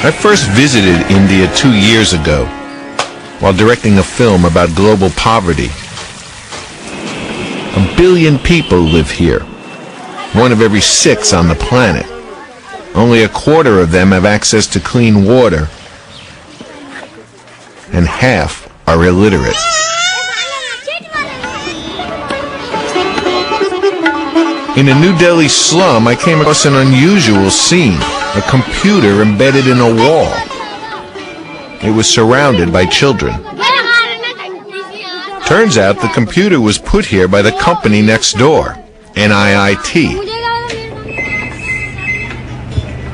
I first visited India 2 years ago while directing a film about global poverty. 1 billion people live here, 1 of every 6 on the planet. Only 1/4 of them have access to clean water, and half are illiterate. In a New Delhi slum, I came across an unusual scene, a computer embedded in a wall. It was surrounded by children. Turns out the computer was put here by the company next door, NIIT.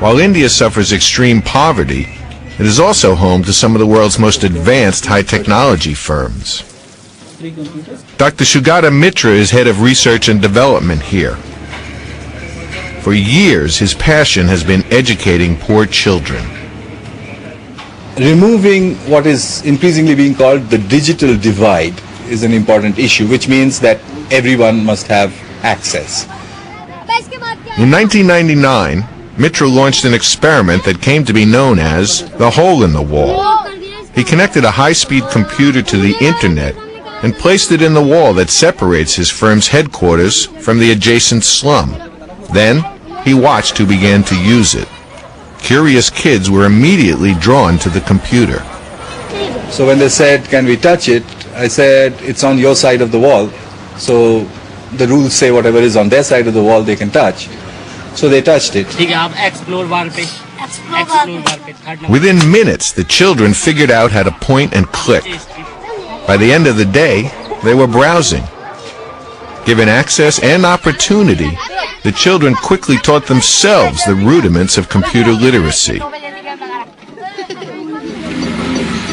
While India suffers extreme poverty, it is also home to some of the world's most advanced high-technology firms. Dr. Sugata Mitra is head of research and development here. For years, his passion has been educating poor children. Removing what is increasingly being called the digital divide is an important issue, which means that everyone must have access. In 1999, Mitra launched an experiment that came to be known as the hole in the wall. He connected a high-speed computer to the internet and placed it in the wall that separates his firm's headquarters from the adjacent slum. Then, he watched who began to use it. Curious kids were immediately drawn to the computer. So when they said, "Can we touch it?" I said, "It's on your side of the wall." So the rules say whatever is on their side of the wall they can touch. So they touched it. Within minutes, the children figured out how to point and click. By the end of the day, they were browsing. Given access and opportunity, the children quickly taught themselves the rudiments of computer literacy.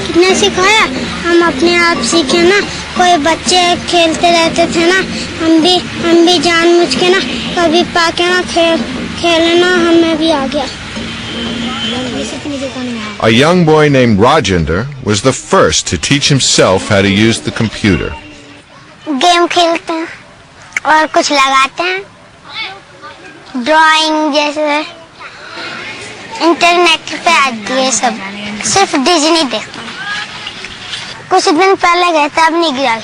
कितने सिखाया हम अपने आप सीखे ना कोई बच्चे खेलते रहते थे ना हम भी जानबूझ के ना कभी पाके ना खेलना हमें भी आ गया. A young boy named Rajender was the first to teach himself how to use the computer. Game खेलते हैं और कुछ लगाते हैं ड्राइंग जैसे इंटरनेट पे आती है सब सिर्फ डिज्नी देखता हूँ. कुछ दिन पहले गए थे अब नहीं गया.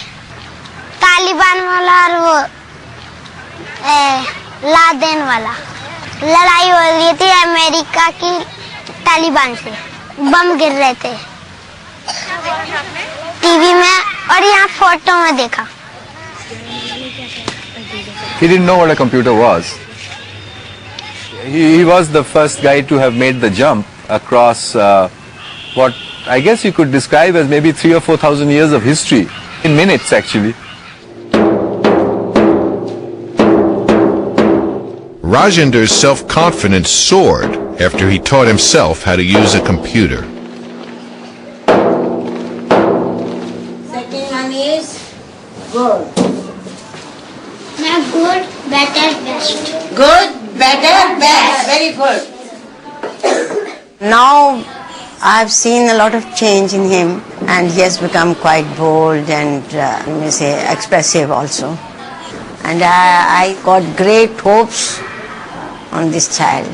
तालिबान वाला और वो लादेन वाला लड़ाई हो रही थी अमेरिका की तालिबान से. बम गिर रहे थे टीवी में और यहाँ फोटो में देखा. He didn't know what a computer was. He was the first guy to have made the jump across what I guess you could describe as maybe 3,000 or 4,000 years of history, in minutes actually. Rajender's self-confidence soared after he taught himself how to use a computer. Second one is good. Now good, better, best. Good, better, best. Very good. Now I've seen a lot of change in him, and he has become quite bold and expressive also. And I got great hopes on this child.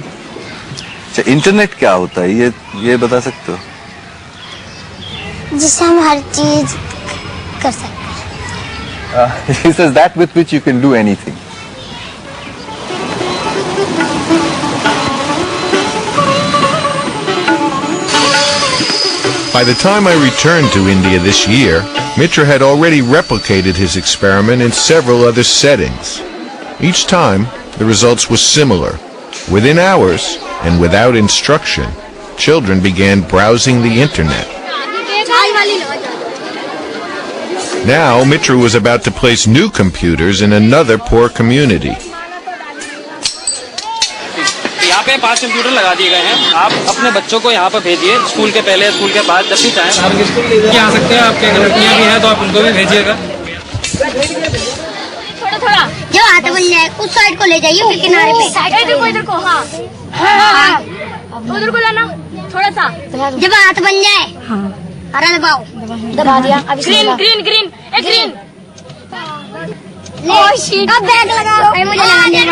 Internet क्या होता है ये बता सकते हो? जिससे हम हर चीज कर सकते हैं. He says that with which you can do anything. By the time I returned to India this year, Mitra had already replicated his experiment in several other settings. Each time, the results were similar. Within hours, and without instruction, children began browsing the internet. Now, Mitra was about to place new computers in another poor community. यहाँ पे 5 computer लगा दिए गए हैं. आप अपने बच्चों को यहाँ पर भेजिए, स्कूल के पहले, स्कूल के बाद, जब भी चाहें आप आ सकते हैं. आपके लड़कियाँ भी हैं तो आप उनको भी भेजिएगा. थोड़ा जो हाथ बन जाए उस साइड को ले जाइए फिर किनारे पे. इधर को हाँ उधर को लाना थोड़ा सा. जब हाथ बन जाए हरा दबाओ. दबा दिया. ग्रीन ग्रीन ग्रीन एक ग्रीन. अब बैग लगाओ. मुझे लगा दिया.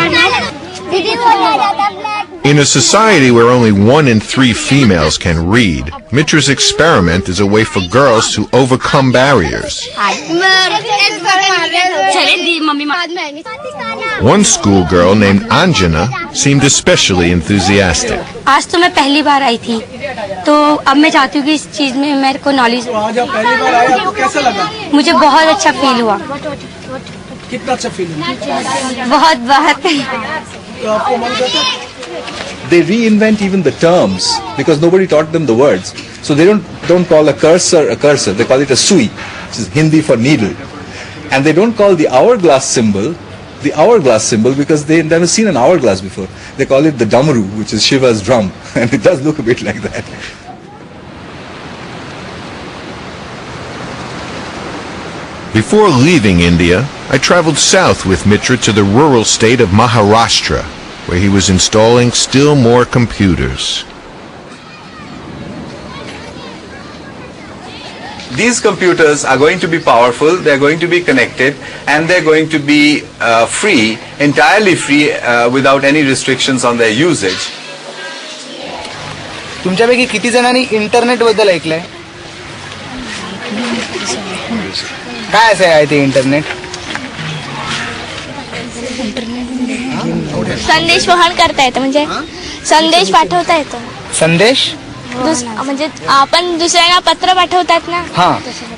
दीदी को आ जाता black. In a society where only 1 in 3 females can read, Mitra's experiment is a way for girls to overcome barriers. One schoolgirl named Anjana seemed especially enthusiastic. आज तो मैं पहली बार आई थी, तो अब मैं चाहती हूँ कि इस चीज में मेरे को नॉलेज। आज आप पहली बार आए, आपको कैसा लगा? मुझे बहुत अच्छा फील हुआ। कितना अच्छा फील हुआ? बहुत बहुत। तो आपको मन करता? They reinvent even the terms because nobody taught them the words. So they don't call a cursor a cursor. They call it a sui, which is Hindi for needle. And they don't call the hourglass symbol because they never seen an hourglass before. They call it the damru, which is Shiva's drum, and it does look a bit like that. Before leaving India, I traveled south with Mitra to the rural state of Maharashtra, where he was installing still more computers. These computers are going to be powerful, they're going to be connected, and they're going to be free, entirely free, without any restrictions on their usage. तुमच्यापैकी किती जणांनी internet बद्दल ऐकलंय? काय असं आहे ते internet? संदेश वहन करता येतं, म्हणजे संदेश पाठवता येतो. संदेश? म्हणजे आपण दुसऱ्यांना पत्र पाठवतात ना, हां.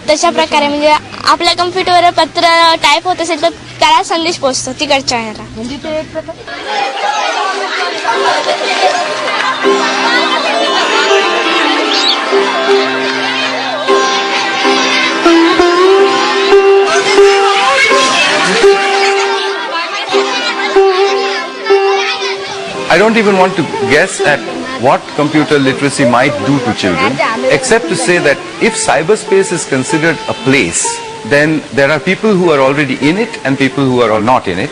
तशा प्रकारे म्हणजे आपल्या कम्प्युटरवर पत्र टाईप होत असेल तर त्याला संदेश पोहोचतो तिकडच्या ह्याला. म्हणजे ते एक प्रकार. I don't even want to guess at what computer literacy might do to children, except to say that if cyberspace is considered a place, then there are people who are already in it and people who are not in it.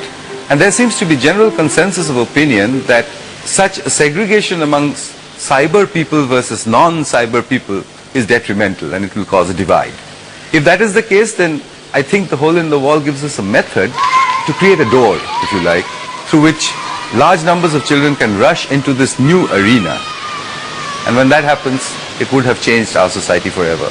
And there seems to be general consensus of opinion that such a segregation amongst cyber people versus non-cyber people is detrimental and it will cause a divide. If that is the case, then I think the hole in the wall gives us a method to create a door, if you like, through which large numbers of children can rush into this new arena. And when that happens, it would have changed our society forever.